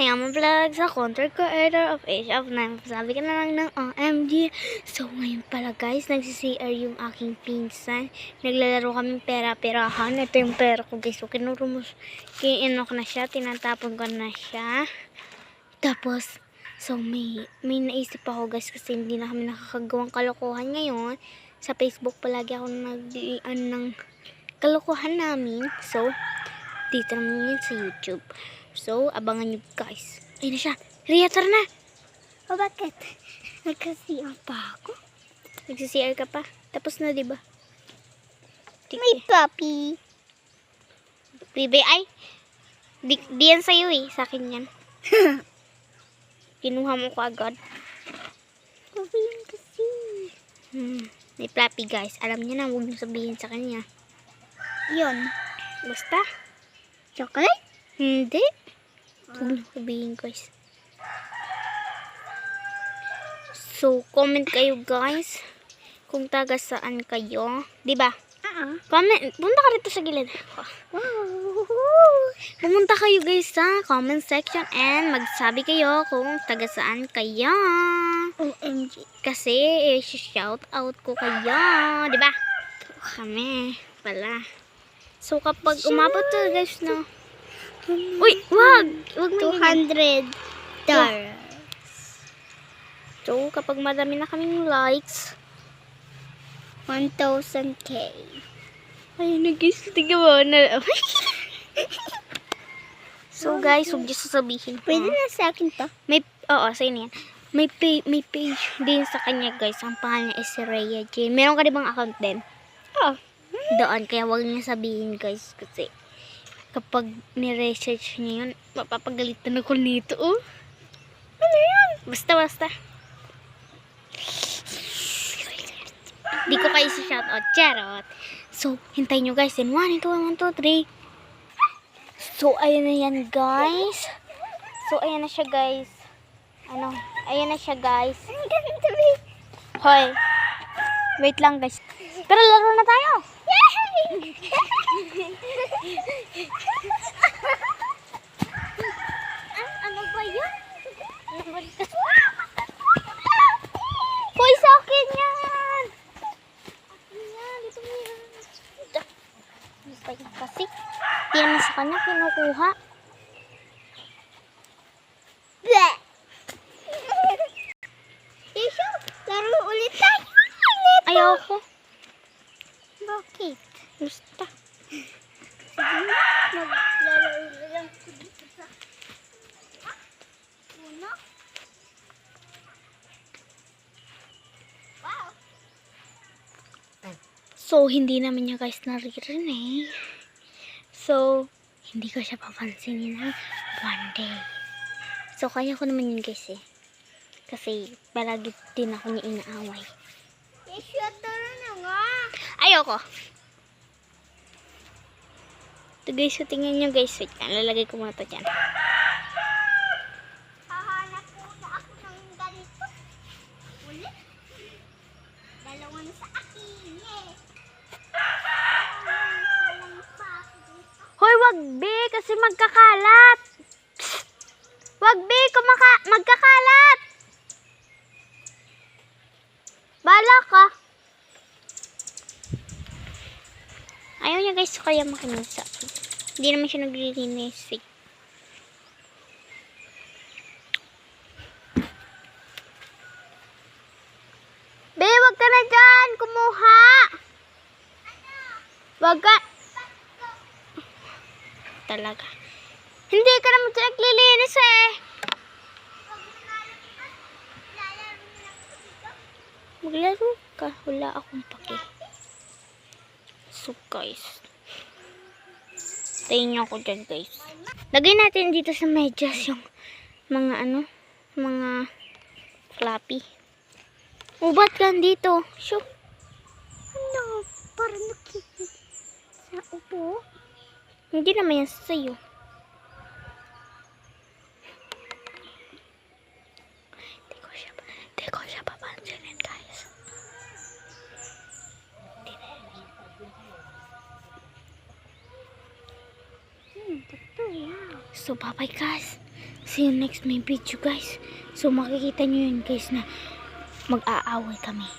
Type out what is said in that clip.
Mayama Vlog sa content creator of Age of 9. Sabi ka na lang ng OMG. So, ngayon pala guys, nagsi-CR yung aking pinsan. Naglalaro kami pera-perahan. Ito yung pera ko guys. So, kinok na siya. Tinatapon ko na siya. Tapos, so may naisip ako guys kasi hindi na kami nakakagawang kalokohan ngayon. Sa Facebook palagi ako nag-ian ng kalokohan namin. So, dito naman yun sa YouTube. So, abangan nyo guys. Ayun na siya. Ria, tara na. O, bakit? Nagka-CR pa ako? Nagsi-CR ka pa? Tapos na, diba? May puppy. Bibi, ay. Di yan sa'yo eh. Sa akin yan. Kinuha mo ko agad. Puppy yun kasi. May Flappy guys. Alam niya na, huwag niyo sabihin sa kanya. Yun. Basta. Chocolate? Hindi. Huwag niyo sabihin guys. So, comment kayo guys. Kung taga saan kayo. Diba? Comment. Punta ka rito sa gilid. Wow. Pumunta kayo guys sa comment section and magsabi kayo kung taga saan kayo. OMG. Kasi shout out ko kayo. Diba? Kami pala. So, kapag umabot to guys na. Uy, wag mo $200. So, kapag madami na kaming likes, 1,000K. ay, guys, tingnan mo na. So, guys, huwag niyo sasabihin. Pwede na sa akin to. Oo, sa'yo na yan. May page din sa kanya, guys. Ang pangalan niya is si Rhea J. Meron ka dibang account din? Oh. Doon, kaya huwag niyo sabihin, guys. Kasi, kapag ni-research niya yun, mapapagalitan ako nito, oh. Ano yan? Basta. Di ko kayo si shoutout. Charot. So, hintayin nyo guys. In 1, 2, 1, 2, 3. So, ayan na yan guys. Ayan na siya guys. Hoy. Wait lang guys. Pero laro na tayo. Ano ba yun? Hoy, sa akin yan! Dito mo yan. Basta yun kasi. Hindi naman sa kanya kinukuha. Bleh! Isyo, laro ulit tayo. Ayoko. Bakit? Basta. Maglalaro na lang ko dito sa puno. Wow. So, hindi naman niya guys naririnig. So, hindi ko siya papansinin ng one day. So, kaya ko naman yun guys eh. Kasi, palagi din ako niya inaaway. Isyo, tara na nga. Ayoko. Ito guys, so tingnan nyo guys. Wait lang, lalagay ko muna ito dyan. Hahanap muna ako ng ganito. Ulit. Dalawa na sa akin. Yeah. Hoy, wag be, kasi magkakalat. Psst. Wag be, magkakalat. Bala ka. Ayaw niya guys, kaya makinig sa akin. Hindi naman siya nagre-release eh. Be, wag ka na dyan. Kumuha. Wag ka. Talaga. Hindi ka naman siya naglilinis eh. Maglaro ka. Wala akong pake. So guys. Tayin niyo ako dyan guys. Lagay natin dito sa medyas yung mga mga Flappy. Ubat ka dito. Shoo. Ano? Parang nakikita sa upo. Hindi naman yan sa'yo. Hindi ko siya papansinin guys. So, bye-bye guys. See you next my video guys. So makikita nyo yun guys na mag-aaway kami.